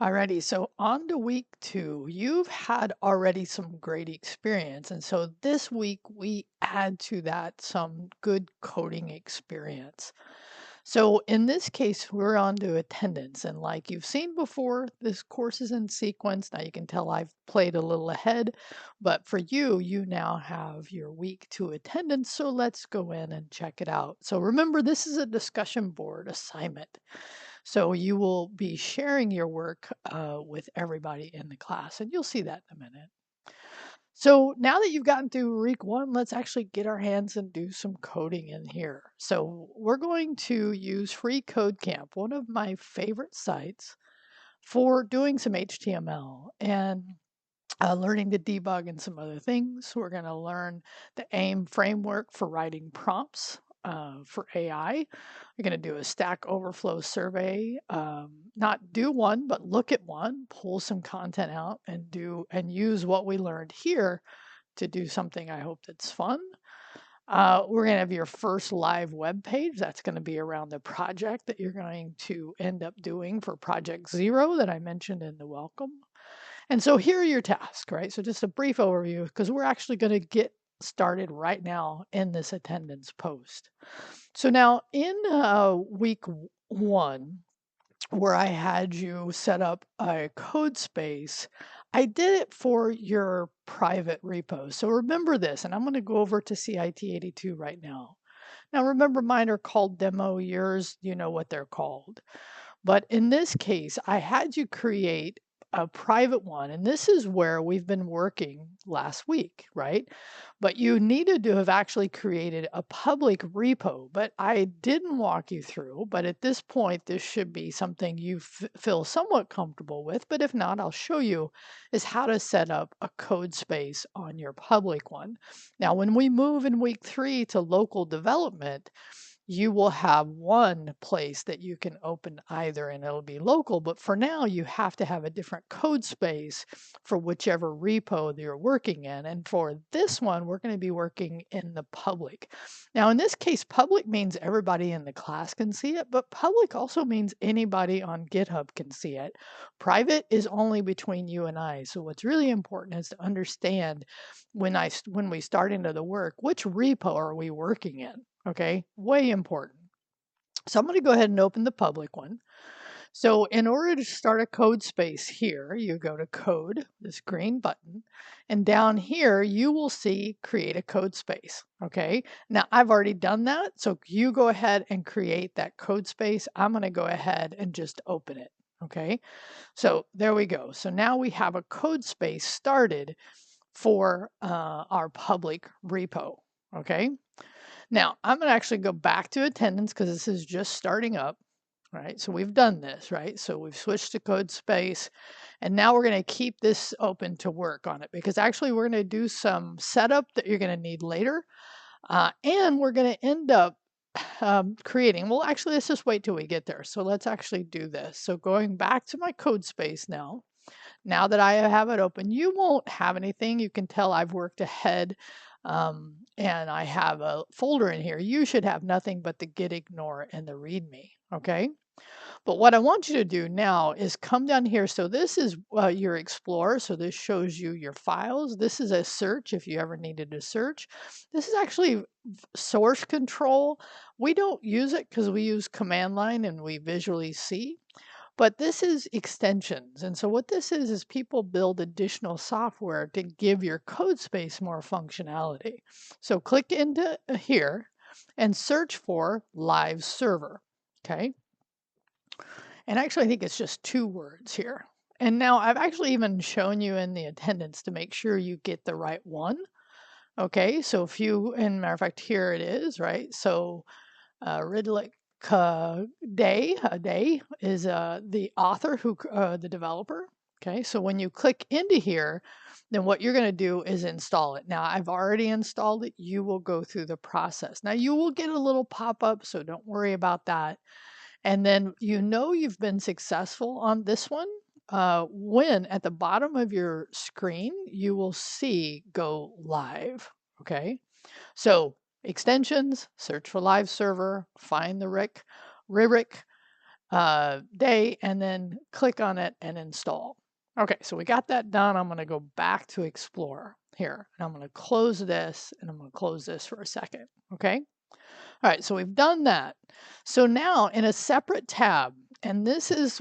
Alrighty, so on to week 2. You've had already some great experience, and so this week we add to that some good coding experience. So in this case, we're on to attendance, and like you've seen before, this course is in sequence. Now you can tell I've played a little ahead, but for you, you now have your week 2 attendance, so let's go in and check it out. So remember, this is a discussion board assignment. So you will be sharing your work with everybody in the class, and you'll see that in a minute. So now that you've gotten through week 1, let's actually get our hands and do some coding in here. So we're going to use Free Code Camp, one of my favorite sites, for doing some HTML and learning to debug and some other things. We're going to learn the AIM framework for writing prompts for AI. We're going to do a Stack Overflow survey. Not do one, but look at one, pull some content out, and use what we learned here to do something I hope that's fun. We're going to have your first live web page. That's going to be around the project that you're going to end up doing for Project Zero that I mentioned in the welcome. And so here are your tasks, right? So just a brief overview, because we're actually going to get started right now in this attendance post. So now in week 1, where I had you set up a code space, I did it for your private repo. So remember this, and I'm going to go over to CIT82 right now. Now remember, mine are called demo, yours, you know what they're called. But in this case, I had you create a private one, and this is where we've been working last week, right? But you needed to have actually created a public repo, but I didn't walk you through. But at this point, this should be something you feel somewhat comfortable with. But if not, I'll show you is how to set up a code space on your public one. Now, when we move in week 3 to local development, you will have one place that you can open either and it'll be local. But for now, you have to have a different code space for whichever repo that you're working in. And for this one, we're going to be working in the public. Now, in this case, public means everybody in the class can see it, but public also means anybody on GitHub can see it. Private is only between you and I. So what's really important is to understand when we start into the work, which repo are we working in? Okay, way important. So I'm going to go ahead and open the public one. So in order to start a code space here, you go to code, this green button, and down here you will see create a code space. Okay, now I've already done that. So you go ahead and create that code space. I'm going to go ahead and just open it. Okay, so there we go. So now we have a code space started for our public repo. Okay. Now, I'm going to actually go back to attendance because this is just starting up, right? So we've done this, right? So we've switched to code space, and now we're going to keep this open to work on it because actually we're going to do some setup that you're going to need later, and we're going to end up creating, well, actually, let's just wait till we get there. So let's actually do this. So going back to my code space now that I have it open, you won't have anything. You can tell I've worked ahead and I have a folder in here. You should have nothing but the git ignore and the readme, okay? But what I want you to do now is come down here. So this is your Explorer. So this shows you your files. This is a search if you ever needed to search. This is actually source control. We don't use it because we use command line and we visually see. But this is extensions. And so what this is people build additional software to give your code space more functionality. So click into here and search for live server. Okay. And actually, I think it's just 2 words here. And now I've actually even shown you in the attendance to make sure you get the right one. Okay. So if you, and matter of fact, here it is, right? So Ridley Day is the author who the developer. Okay, so when you click into here, then what you're going to do is install it. Now I've already installed it. You will go through the process. Now you will get a little pop-up, so don't worry about that. And then you know you've been successful on this one when at the bottom of your screen you will see go live. Okay, so extensions, search for live server, find the RIC, day and then click on it and install. Okay, so we got that done. I'm going to go back to Explorer here, and I'm going to close this, and I'm going to close this for a second. Okay. All right, so we've done that. So now in a separate tab, and this is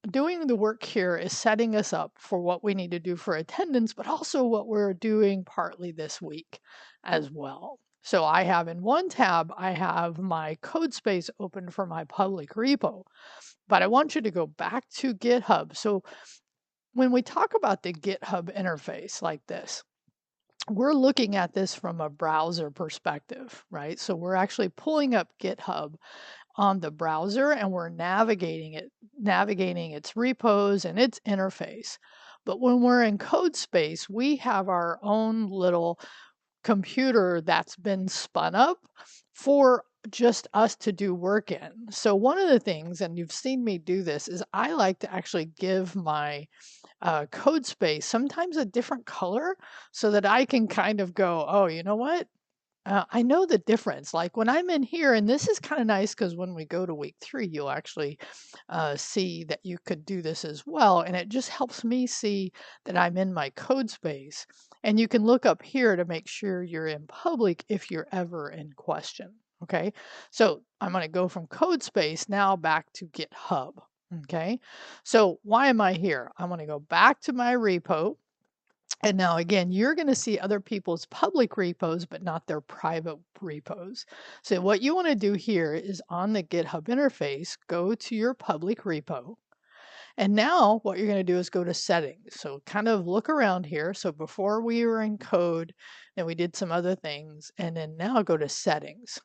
doing the work here is setting us up for what we need to do for attendance, but also what we're doing partly this week as well. So I have in one tab, I have my code space open for my public repo, but I want you to go back to GitHub. So when we talk about the GitHub interface like this, we're looking at this from a browser perspective, right? So we're actually pulling up GitHub on the browser and we're navigating its repos and its interface. But when we're in code space, we have our own little computer that's been spun up for just us to do work in. So one of the things, and you've seen me do this, is I like to actually give my code space sometimes a different color so that I can kind of go, oh, you know what? I know the difference. Like when I'm in here, and this is kind of nice because when we go to week 3, you'll actually see that you could do this as well. And it just helps me see that I'm in my code space. And you can look up here to make sure you're in public if you're ever in question. Okay. So I'm going to go from code space now back to GitHub. Okay. So why am I here? I'm going to go back to my repo. And now again, you're going to see other people's public repos, but not their private repos. So what you want to do here is on the GitHub interface, go to your public repo. And now what you're going to do is go to settings. So kind of look around here. So before we were in code, then we did some other things. And then now go to settings.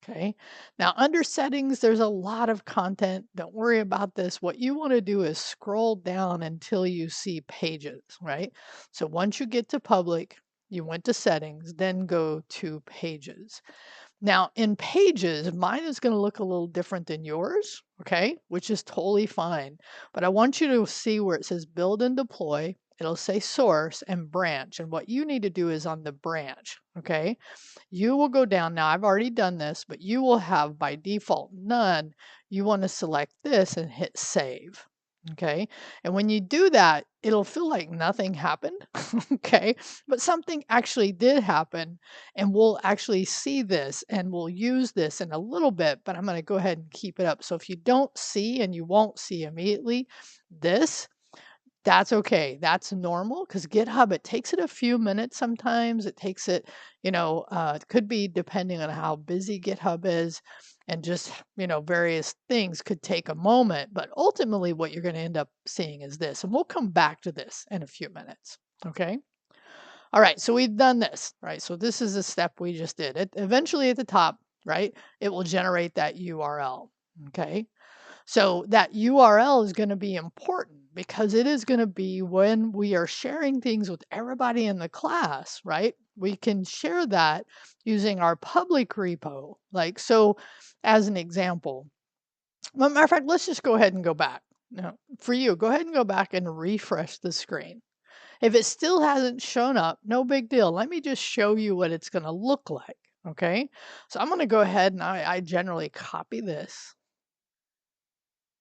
Okay. Now under settings, there's a lot of content. Don't worry about this. What you want to do is scroll down until you see pages, right? So once you get to public, you went to settings, then go to pages. Now in pages, mine is going to look a little different than yours, okay? Which is totally fine. But I want you to see where it says build and deploy. It'll say source and branch. And what you need to do is on the branch, okay? You will go down. Now, I've already done this, but you will have by default none. You want to select this and hit save. Okay. And when you do that, it'll feel like nothing happened. Okay. But something actually did happen. And we'll actually see this and we'll use this in a little bit. But I'm going to go ahead and keep it up. So if you don't see and you won't see immediately this, that's okay. That's normal because GitHub, it takes it a few minutes sometimes. It takes it, it could be depending on how busy GitHub is and just, various things could take a moment. But ultimately, what you're going to end up seeing is this. And we'll come back to this in a few minutes. Okay. All right. So we've done this, right? So this is a step we just did. Eventually at the top, right, it will generate that URL. Okay. So that URL is going to be important because it is going to be when we are sharing things with everybody in the class, right? We can share that using our public repo. Like, so as an example, matter of fact, let's just go ahead and go back. Now, for you, go ahead and go back and refresh the screen. If it still hasn't shown up, no big deal. Let me just show you what it's going to look like. Okay. So I'm going to go ahead and I generally copy this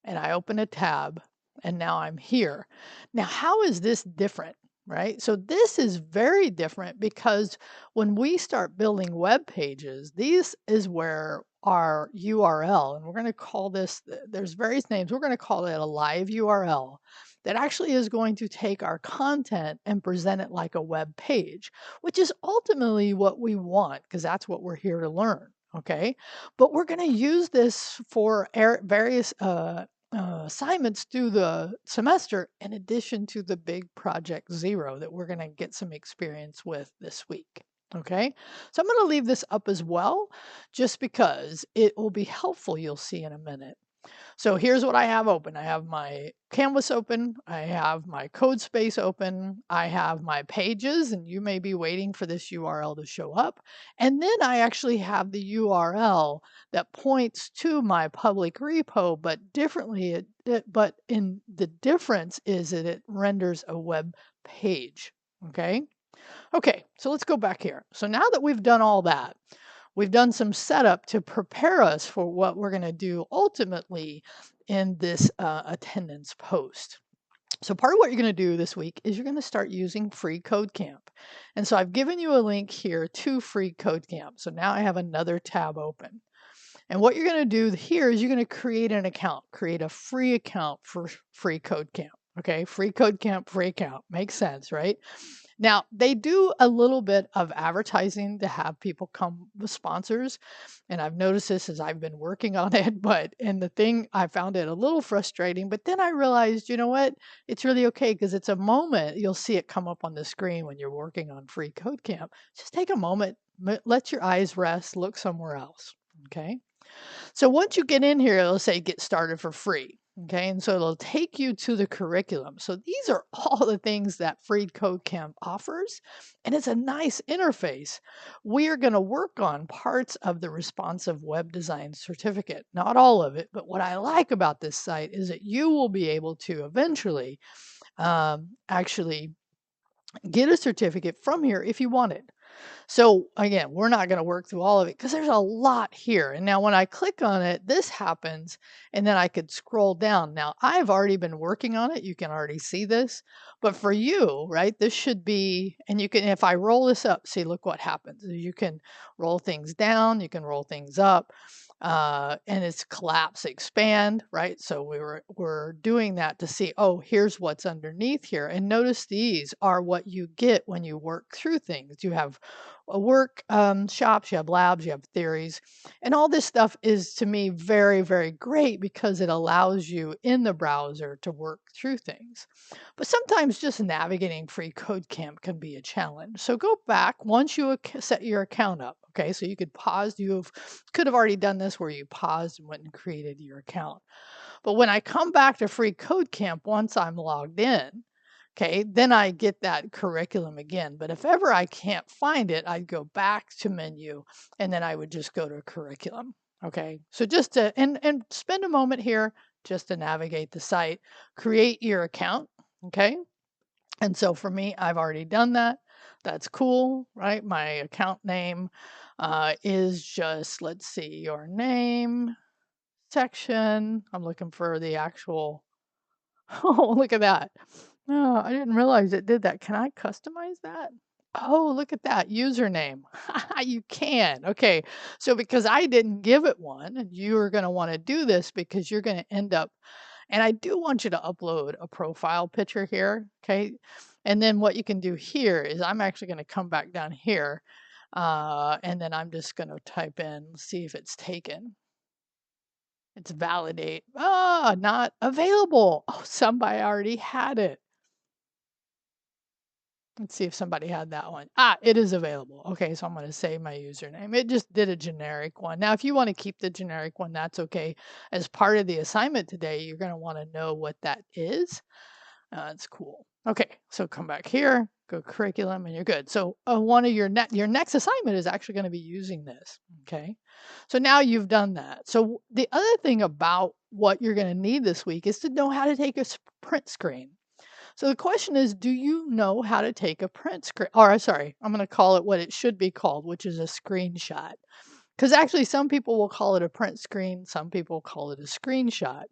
and I open a tab and now I'm here. Now, how is this different, right? So this is very different because when we start building web pages, this is where our URL, and we're going to call this, there's various names, we're going to call it a live URL that actually is going to take our content and present it like a web page, which is ultimately what we want because that's what we're here to learn. Okay, but we're going to use this for various assignments through the semester in addition to the big project 0 that we're going to get some experience with this week. Okay, so I'm going to leave this up as well just because it will be helpful. You'll see in a minute. So here's what I have open. I have my Canvas open. I have my code space open. I have my pages, and you may be waiting for this URL to show up. And then I actually have the URL that points to my public repo, but differently. But in the difference is that it renders a web page. Okay. Okay. So let's go back here. So now that we've done all that, we've done some setup to prepare us for what we're going to do ultimately in this attendance post. So part of what you're going to do this week is you're going to start using free code camp. And so I've given you a link here to free code camp. So now I have another tab open. And what you're going to do here is you're going to create an account, create a free account for free code camp. Okay, free code camp, free account. Makes sense, right? Now, they do a little bit of advertising to have people come with sponsors. And I've noticed this as I've been working on it. And the thing, I found it a little frustrating. But then I realized, you know what? It's really okay because it's a moment. You'll see it come up on the screen when you're working on free code camp. Just take a moment, let your eyes rest, look somewhere else. Okay. So once you get in here, it'll say get started for free. Okay, and so it'll take you to the curriculum. So these are all the things that Free Code Camp offers, and it's a nice interface. We are going to work on parts of the responsive web design certificate, not all of it, but what I like about this site is that you will be able to eventually actually get a certificate from here if you want it. So again, we're not going to work through all of it because there's a lot here. And now when I click on it, this happens, and then I could scroll down. Now I've already been working on it. You can already see this, but for you, right, this should be, and you can, if I roll this up, see, look what happens. You can roll things down, you can roll things up. And it's collapse, expand, right? So we're doing that to see, oh, here's what's underneath here. And notice these are what you get when you work through things. You have work shops, you have labs, you have theories, and all this stuff is to me very, very great because it allows you in the browser to work through things. But sometimes just navigating free code camp can be a challenge. So go back once you set your account up. Okay, so you could pause. Could have already done this where you paused and went and created your account. But when I come back to free code camp, once I'm logged in, okay, then I get that curriculum again. But if ever I can't find it, I'd go back to menu and then I would just go to curriculum. Okay, so just to, and spend a moment here just to navigate the site, create your account. Okay, and so for me, I've already done that. That's cool, right? My account name is just, let's see, your name section. I'm looking for the actual, oh, look at that. Oh, I didn't realize it did that. Can I customize that? Oh, look at that username. You can. Okay. So because I didn't give it one, and you are going to want to do this because you're going to end up, and I do want you to upload a profile picture here. Okay. And then what you can do here is I'm actually going to come back down here. And then I'm just going to type in, see if it's taken. It's validate. Ah, not available. Oh, somebody already had it. Let's see if somebody had that one. Ah, it is available. Okay, so I'm going to save my username. It just did a generic one. Now, if you want to keep the generic one, that's okay. As part of the assignment today, you're going to want to know what that is. That's cool. Okay, so come back here, go curriculum, and you're good. So one of your next assignment is actually going to be using this. Okay, so now you've done that. So the other thing about what you're going to need this week is to know how to take a print screen. So the question is, do you know how to take a print screen? Or sorry, I'm going to call it what it should be called, which is a screenshot. Because actually, some people will call it a print screen, some people call it a screenshot.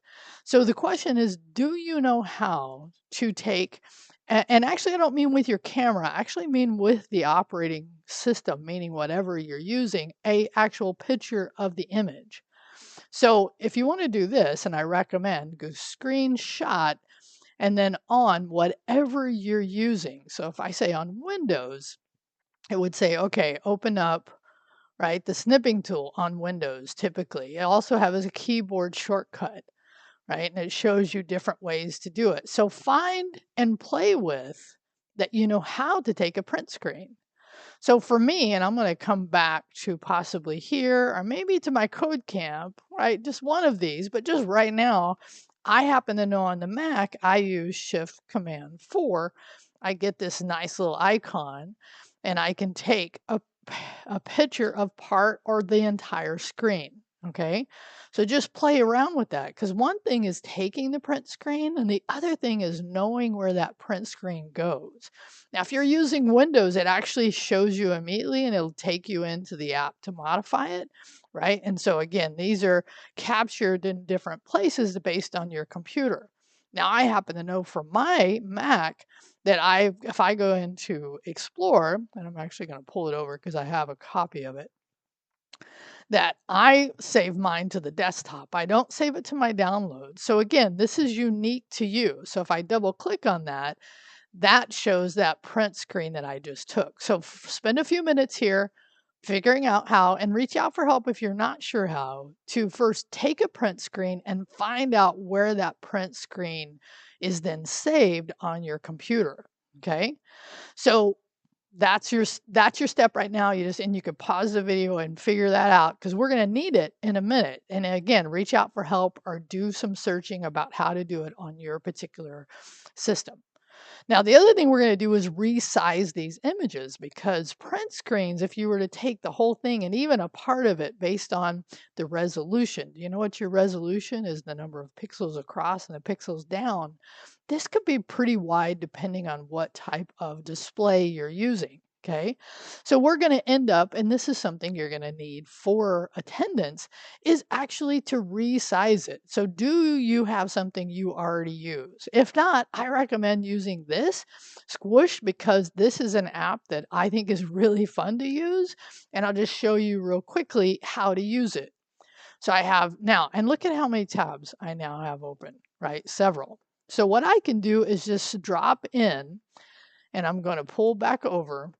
So the question is, do you know how to take, and actually, I don't mean with your camera, I actually mean with the operating system, meaning whatever you're using, a actual picture of the image. So if you want to do this, and I recommend, go screenshot and then on whatever you're using. So if I say on Windows, it would say, okay, open up, right, the snipping tool on Windows typically. It also has a keyboard shortcut, right? And it shows you different ways to do it. So find and play with that you know how to take a print screen. So for me, and I'm going to come back to possibly here or maybe to my code camp, right? Just one of these, but just right now, I happen to know on the Mac, I use Shift Command 4. I get this nice little icon and I can take a picture of part or the entire screen. Okay, so just play around with that because one thing is taking the print screen, and the other thing is knowing where that print screen goes. Now, if you're using Windows, it actually shows you immediately and it'll take you into the app to modify it, right? And so, again, these are captured in different places based on your computer. Now, I happen to know from my Mac that if I go into Explore, and I'm actually going to pull it over because I have a copy of it, that I save mine to the desktop. I don't save it to my download. So again, this is unique to you. So if I double click on that, that shows that print screen that I just took. So spend a few minutes here figuring out how, and reach out for help if you're not sure how, to first take a print screen and find out where that print screen is then saved on your computer. Okay. So that's your step right now. You could pause the video and figure that out because we're going to need it in a minute. And again, reach out for help or do some searching about how to do it on your particular system. Now, the other thing we're going to do is resize these images because print screens, if you were to take the whole thing and even a part of it based on the resolution, do you know what your resolution is? The number of pixels across and the pixels down. This could be pretty wide depending on what type of display you're using. Okay, so we're going to end up, and this is something you're going to need for attendance, is actually to resize it. So do you have something you already use? If not, I recommend using this Squish because this is an app that I think is really fun to use. And I'll just show you real quickly how to use it. So I have now, and look at how many tabs I now have open, right? Several. So what I can do is just drop in, and I'm going to pull back over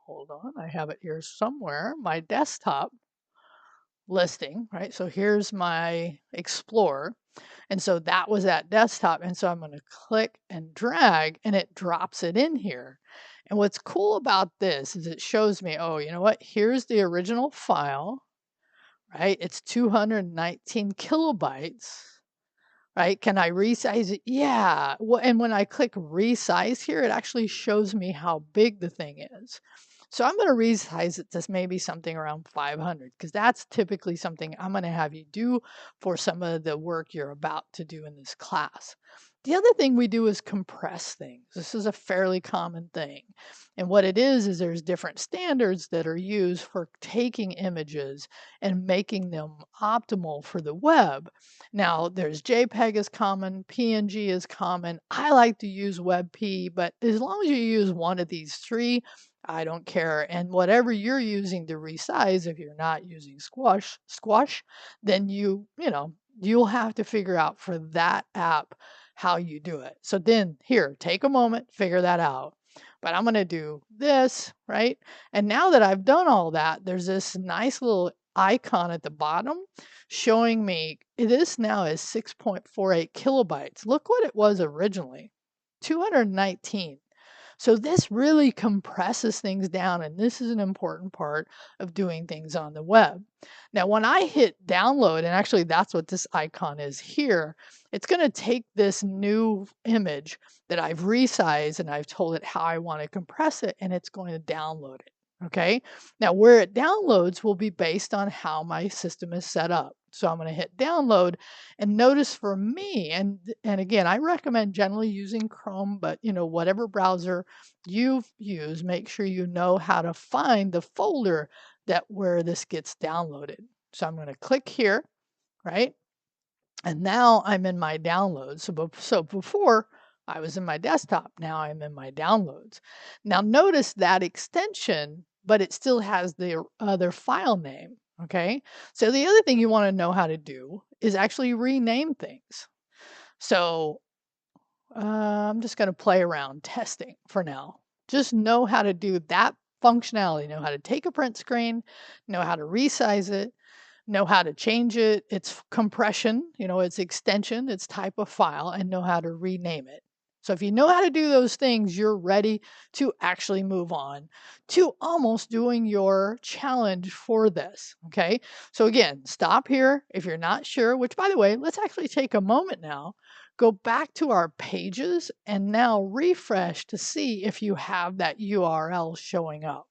hold on, I have it here somewhere, my desktop listing, right? So here's my Explorer. And so that was that desktop. And so I'm going to click and drag and it drops it in here. And what's cool about this is it shows me, oh, you know what? Here's the original file, right? It's 219 kilobytes, right? Can I resize it? Yeah. Well, and when I click resize here, it actually shows me how big the thing is. So I'm going to resize it to maybe something around 500 because that's typically something I'm going to have you do for some of the work you're about to do in this class. The other thing we do is compress things. This is a fairly common thing. And what it is there's different standards that are used for taking images and making them optimal for the web. Now, there's JPEG is common, PNG is common. I like to use WebP, but as long as you use one of these three, I don't care. And whatever you're using to resize, if you're not using Squash, then you'll have to figure out for that app how you do it. So then here, take a moment, figure that out. But I'm going to do this, right? And now that I've done all that, there's this nice little icon at the bottom showing me this now is 6.48 kilobytes. Look what it was originally, 219. So this really compresses things down, and this is an important part of doing things on the web. Now, when I hit download, and actually that's what this icon is here, it's going to take this new image that I've resized and I've told it how I want to compress it, and it's going to download it. Okay. Now, where it downloads will be based on how my system is set up. So I'm going to hit download, and notice for me, and again, I recommend generally using Chrome, but whatever browser you use, make sure you know how to find the folder where this gets downloaded. So I'm going to click here, right? And now I'm in my downloads. So before I was in my desktop, now I'm in my downloads. Now notice that extension, but it still has the other file name. Okay. So the other thing you want to know how to do is actually rename things. So I'm just going to play around testing for now. Just know how to do that functionality, know how to take a print screen, know how to resize it, know how to change it, its compression, its extension, its type of file, and know how to rename it. So if you know how to do those things, you're ready to actually move on to almost doing your challenge for this. Okay. So again, stop here if you're not sure, which by the way, let's actually take a moment now, go back to our pages and now refresh to see if you have that URL showing up.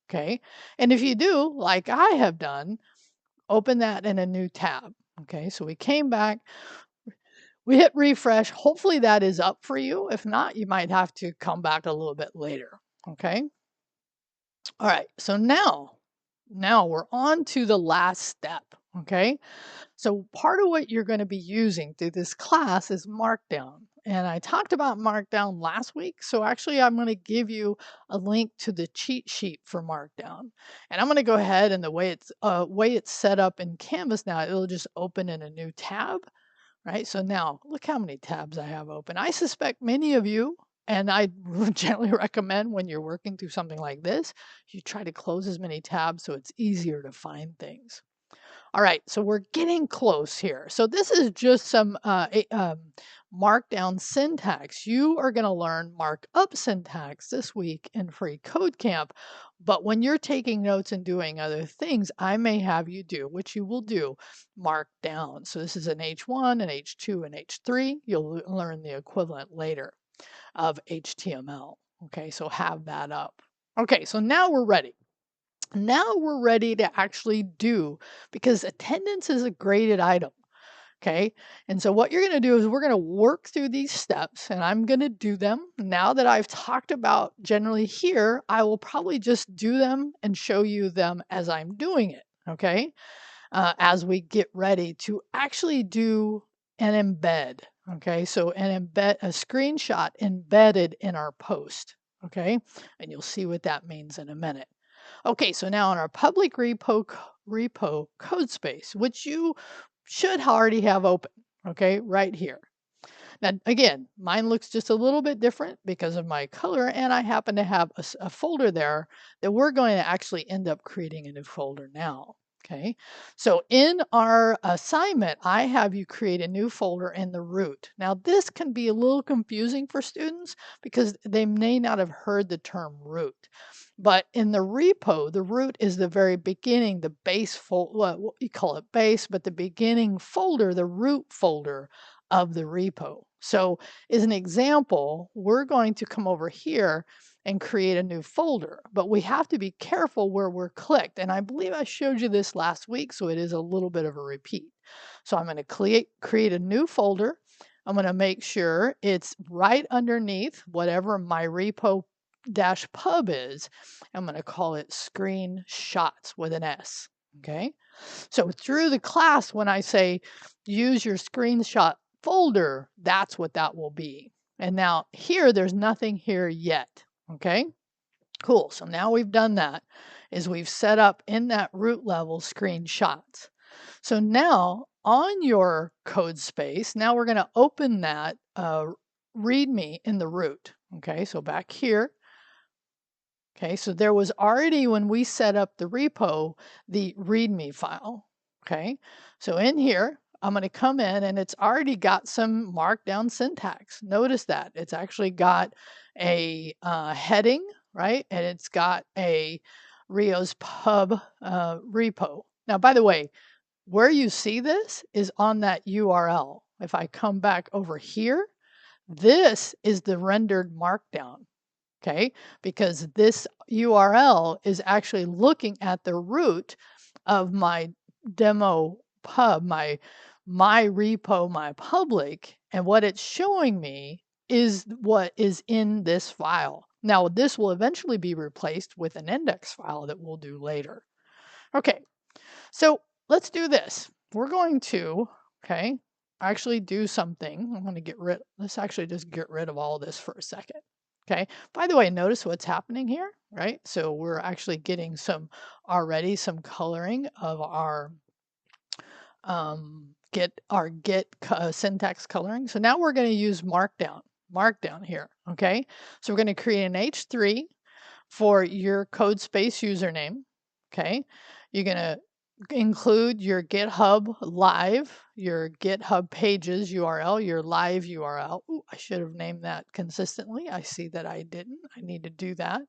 Okay. And if you do, like I have done, open that in a new tab. Okay, so we came back, we hit refresh. Hopefully that is up for you. If not, you might have to come back a little bit later. Okay. All right. So now we're on to the last step. Okay. So part of what you're going to be using through this class is Markdown. And I talked about Markdown last week. So actually, I'm going to give you a link to the cheat sheet for Markdown. And I'm going to go ahead, and the way it's set up in Canvas now, it'll just open in a new tab. Right? So now look how many tabs I have open. I suspect many of you, and I would generally recommend when you're working through something like this, you try to close as many tabs so it's easier to find things. All right, so we're getting close here. So this is just some markdown syntax. You are going to learn markup syntax this week in Free Code Camp. But when you're taking notes and doing other things, I may have you do, which you will do, markdown. So this is an H1, an H2, and H3. You'll learn the equivalent later of HTML. Okay, so have that up. Okay, so now we're ready. Now we're ready to actually do, because attendance is a graded item. Okay. And so what you're going to do is we're going to work through these steps, and I'm going to do them. Now that I've talked about generally here, I will probably just do them and show you them as I'm doing it. Okay. As we get ready to actually do an embed. Okay. So a screenshot embedded in our post. Okay. And you'll see what that means in a minute. Okay, so now in our public repo code space, which you should already have open, okay, right here. Now, again, mine looks just a little bit different because of my color, and I happen to have a folder there that we're going to actually end up creating a new folder now. Okay, so in our assignment, I have you create a new folder in the root. Now, this can be a little confusing for students because they may not have heard the term root. But in the repo, the root is the very beginning, the base folder, well, you call it base, but the beginning folder, the root folder of the repo. So as an example, we're going to come over here and create a new folder, but we have to be careful where we're clicked. And I believe I showed you this last week, so it is a little bit of a repeat. So I'm going to create a new folder. I'm going to make sure it's right underneath whatever my repo -pub is. I'm going to call it screenshots with an S. Okay. So through the class, when I say use your screenshot folder, that's what that will be. And now here, there's nothing here yet. Okay, cool. So now we've done that, is we've set up in that root level screenshots. So now on your code space, now we're going to open that README in the root. Okay, so back here. Okay, so there was already, when we set up the repo, the README file. Okay, so in here, I'm going to come in and it's already got some markdown syntax. Notice that it's actually got a heading, right? And it's got a Rio's pub repo. Now, by the way, where you see this is on that URL. If I come back over here, this is the rendered markdown. Okay, because this URL is actually looking at the root of my demo pub, my repo, my public, and what it's showing me is what is in this file. Now, this will eventually be replaced with an index file that we'll do later. Okay, so let's do this. We're going to, okay, actually do something. I'm going to let's actually just get rid of all this for a second. Okay, by the way, notice what's happening here, right? So we're actually getting some coloring of our get syntax coloring. So now we're going to use markdown here. Okay, so we're going to create an H3 for your code space username. Okay, you're going to include your GitHub live, your GitHub pages URL, your live URL. Ooh, I should have named that consistently. I see that I didn't. I need to do that.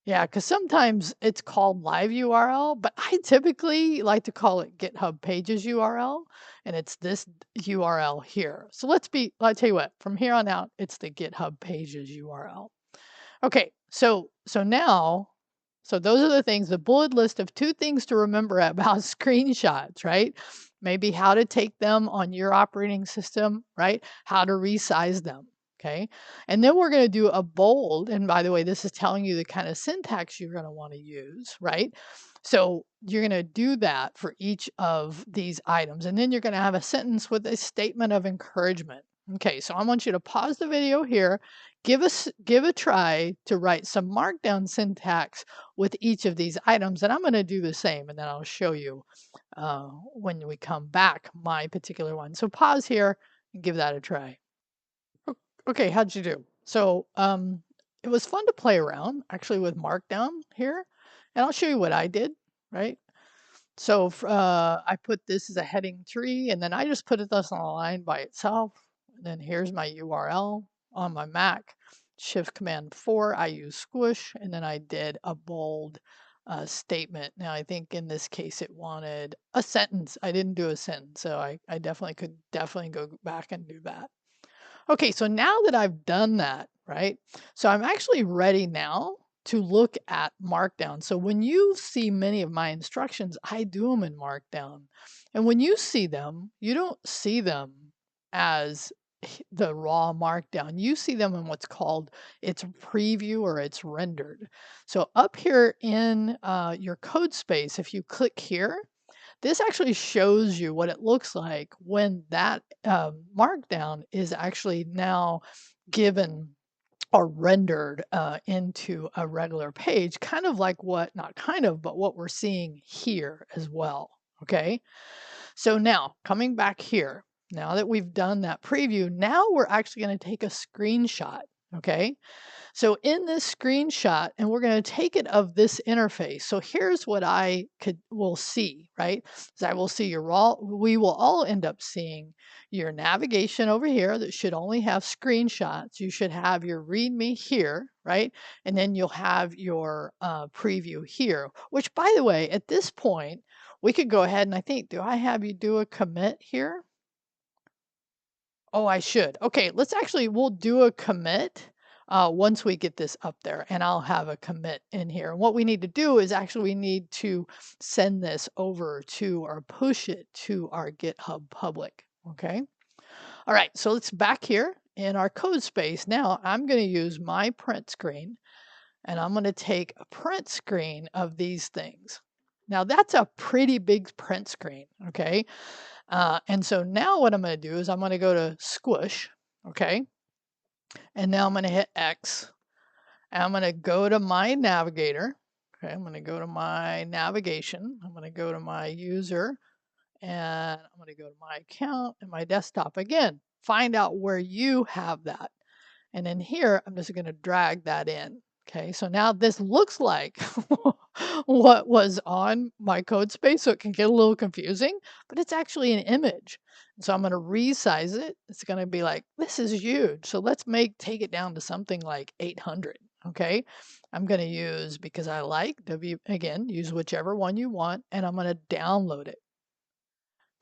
Yeah, because sometimes it's called live URL, but I typically like to call it GitHub pages URL, and it's this URL here. So I'll tell you what, from here on out, it's the GitHub pages URL. Okay, so now So those are the things, the bullet list of 2 things to remember about screenshots, right? Maybe how to take them on your operating system, right? How to resize them, okay? And then we're gonna do a bold, and by the way, this is telling you the kind of syntax you're gonna wanna use, right? So you're gonna do that for each of these items, and then you're gonna have a sentence with a statement of encouragement. Okay, so I want you to pause the video here, give a try to write some markdown syntax with each of these items, and I'm going to do the same, and then I'll show you when we come back my particular one. So pause here and give that a try. Okay, how'd you do? So it was fun to play around actually with markdown here, and I'll show you what I did, right? So I put this as a heading 3, and then I just put this on a line by itself. And then here's my URL on my Mac. Shift Command 4, I use squish, and then I did a bold statement. Now I think in this case it wanted a sentence. I didn't do a sentence, so I definitely could go back and do that. Okay, so now that I've done that, right? So I'm actually ready now to look at Markdown. So when you see many of my instructions, I do them in Markdown. And when you see them, you don't see them as the raw Markdown. You see them in what's called its preview or it's rendered. So up here in your code space, if you click here, this actually shows you what it looks like when that markdown is actually now given or rendered into a regular page, kind of like what, not kind of, but what we're seeing here as well. Okay, so now coming back here, now that we've done that preview, now we're actually going to take a screenshot. Okay, so in this screenshot, and we're going to take it of this interface. So here's what will see, right? So I will see we will all end up seeing your navigation over here that should only have screenshots. You should have your README here, right? And then you'll have your preview here, which by the way, at this point, we could go ahead and I think, do I have you do a commit here? Oh, I should. Okay, we'll do a commit once we get this up there, and I'll have a commit in here. And what we need to do is actually we need to send this over to or push it to our GitHub public. Okay. All right, so let's back here in our code space. Now I'm going to use my print screen, and I'm going to take a print screen of these things. Now that's a pretty big print screen. Okay. And so now what I'm going to do is I'm going to go to squish, okay? And now I'm going to hit X, and I'm going to go to my navigator, okay? I'm going to go to my navigation. I'm going to go to my user, and I'm going to go to my account and my desktop. Again, find out where you have that. And then here, I'm just going to drag that in. Okay, so now this looks like what was on my code space, so it can get a little confusing, but it's actually an image. So I'm going to resize it. It's going to be like, this is huge. So let's take it down to something like 800. Okay, I'm going to use, because I like again, use whichever one you want, and I'm going to download it.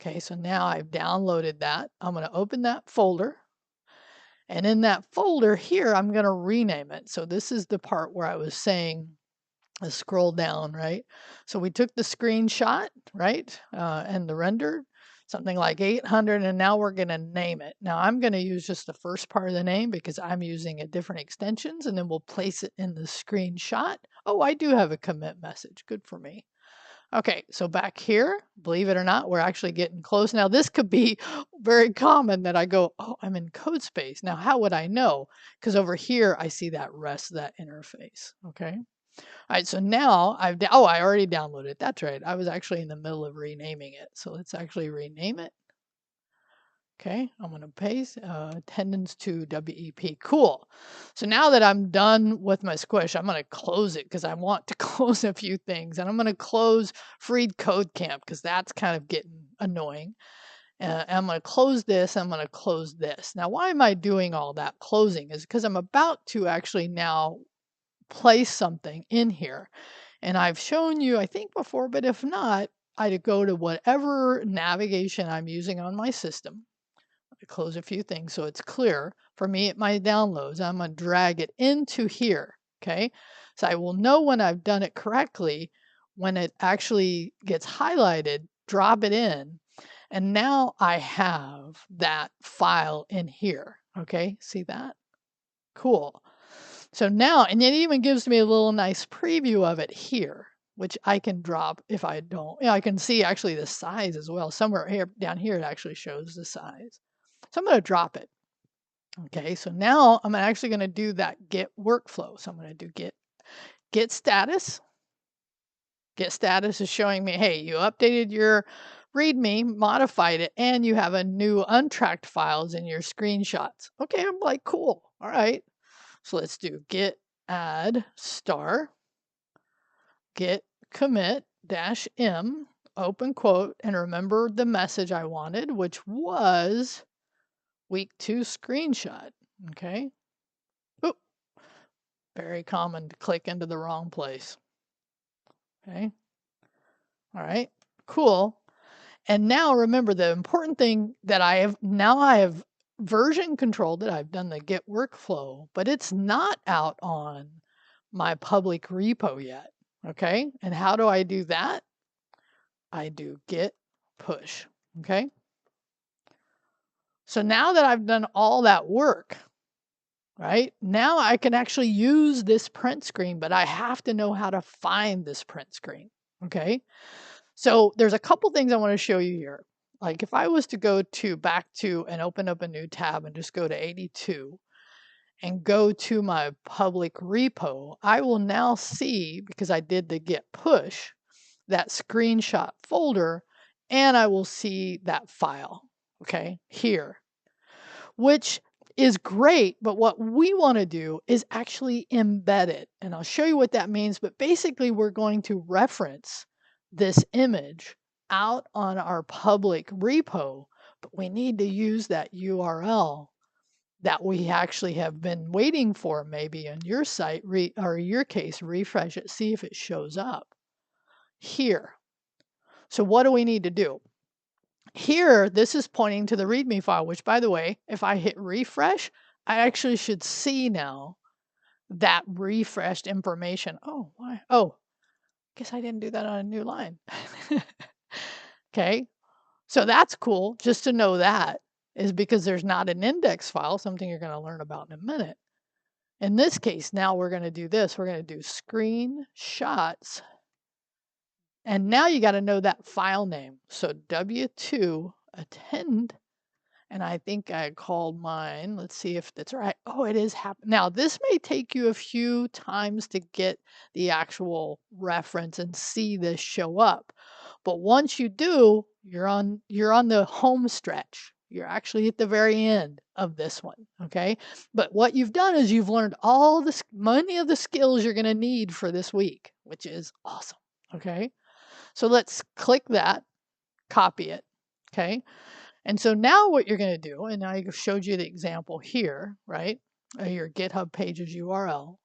Okay, so now I've downloaded that. I'm going to open that folder. And in that folder here, I'm going to rename it. So this is the part where I was saying, let's scroll down, right? So we took the screenshot, right? And the render, something like 800, and now we're going to name it. Now I'm going to use just the first part of the name because I'm using a different extensions, and then we'll place it in the screenshot. Oh, I do have a commit message. Good for me. Okay, so back here, believe it or not, we're actually getting close. Now, this could be very common that I go, oh, I'm in code space. Now, how would I know? Because over here, I see that rest of that interface. Okay. All right, so now I already downloaded it. That's right. I was actually in the middle of renaming it. So let's actually rename it. Okay, I'm going to paste attendance to WEP. Cool. So now that I'm done with my squish, I'm going to close it because I want to close a few things. And I'm going to close Freed Code Camp because that's kind of getting annoying. And I'm going to close this. I'm going to close this. Now, why am I doing all that closing? Is because I'm about to actually now place something in here. And I've shown you, I think before, but if not, I'd go to whatever navigation I'm using on my system. Close a few things so it's clear. For me, at my downloads, I'm going to drag it into here. Okay, so I will know when I've done it correctly when it actually gets highlighted, drop it in, and now I have that file in here. Okay, see that? Cool. So now, and it even gives me a little nice preview of it here, which I can drop if I don't. I can see actually the size as well. Somewhere here down here, it actually shows the size. So I'm going to drop it. Okay, so now I'm actually going to do that get workflow. So I'm going to do get status. Get status is showing me, hey, you updated your README, modified it, and you have a new untracked files in your screenshots. Okay, I'm like, cool. All right. So let's do get add star get commit dash m open quote, and remember the message I wanted, which was week 2 screenshot. Okay. Oop, very common to click into the wrong place. Okay. All right. Cool. And now remember the important thing that I have version controlled it. I've done the get workflow, but it's not out on my public repo yet. Okay. And how do I do that? I do git push. Okay. So now that I've done all that work, right? Now I can actually use this print screen, but I have to know how to find this print screen. Okay. So there's a couple things I want to show you here. Like if I was to go back to and open up a new tab and just go to 82 and go to my public repo, I will now see, because I did the git push, that screenshot folder, and I will see that file, okay, here, which is great, but what we want to do is actually embed it. And I'll show you what that means, but basically we're going to reference this image out on our public repo, but we need to use that URL that we actually have been waiting for, maybe on your site, or your case, refresh it, see if it shows up here. So what do we need to do? Here, this is pointing to the README file, which, by the way, if I hit refresh, I actually should see now that refreshed information. Oh, why? Oh, guess I didn't do that on a new line. Okay, so that's cool just to know that is because there's not an index file, something you're going to learn about in a minute. In this case, now we're going to do this. We're going to do screenshots. And now you got to know that file name. So W2 attend, and I think I called mine. Let's see if that's right. Oh, it is happening. Now, this may take you a few times to get the actual reference and see this show up. But once you do, you're on the home stretch. You're actually at the very end of this one, okay? But what you've done is you've learned many of the skills you're going to need for this week, which is awesome, okay? So let's click that, copy it, okay? And so now what you're going to do, and I showed you the example here, right? Your GitHub page's URL.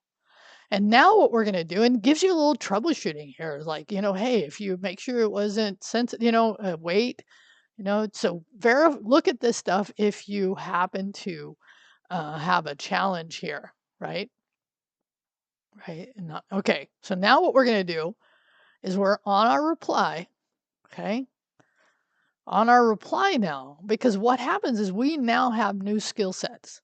And now what we're going to do, and it gives you a little troubleshooting here, is like, hey, if you make sure it wasn't sensitive, wait, so look at this stuff if you happen to have a challenge here, right? Right. Okay. So now what we're going to do is we're on our reply. Okay. On our reply now, because what happens is we now have new skill sets.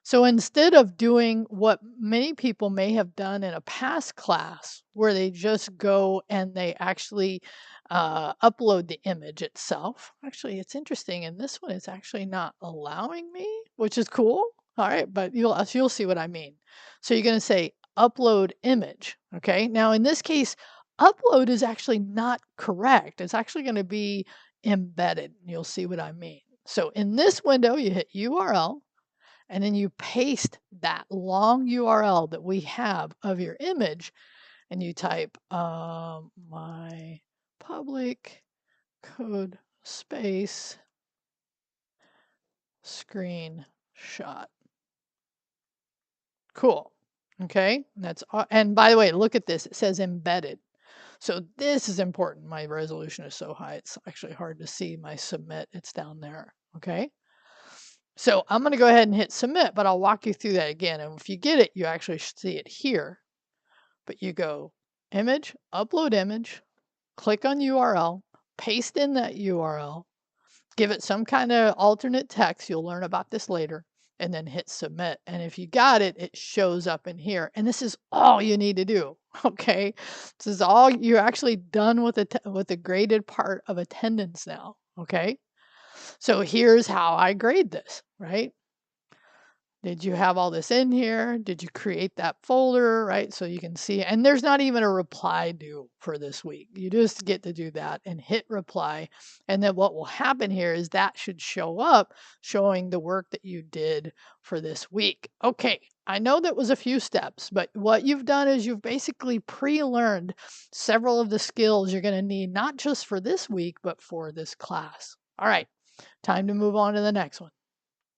So instead of doing what many people may have done in a past class, where they just go and they actually upload the image itself. Actually, it's interesting. In this one, it's actually not allowing me, which is cool. All right, but you'll see what I mean. So you're going to say upload image. Okay. Now in this case, upload is actually not correct. It's actually going to be embedded. You'll see what I mean. So in this window, you hit URL. And then you paste that long URL that we have of your image, and you type my public code space screenshot. Cool. Okay, and by the way, look at this. It says embedded. So this is important. My resolution is so high, it's actually hard to see my submit. It's down there. Okay. So I'm going to go ahead and hit submit, but I'll walk you through that again. And if you get it, you actually should see it here. But you go image, upload image, click on URL, paste in that URL, give it some kind of alternate text. You'll learn about this later, and then hit submit. And if you got it, it shows up in here. And this is all you need to do. Okay, this is all you're actually done with the graded part of attendance now. Okay, so here's how I grade this. Right. Did you have all this in here? Did you create that folder, right? So you can see, and there's not even a reply due for this week. You just get to do that and hit reply. And then what will happen here is that should show up showing the work that you did for this week. Okay, I know that was a few steps, but what you've done is you've basically pre-learned several of the skills you're going to need, not just for this week, but for this class. All right, time to move on to the next one.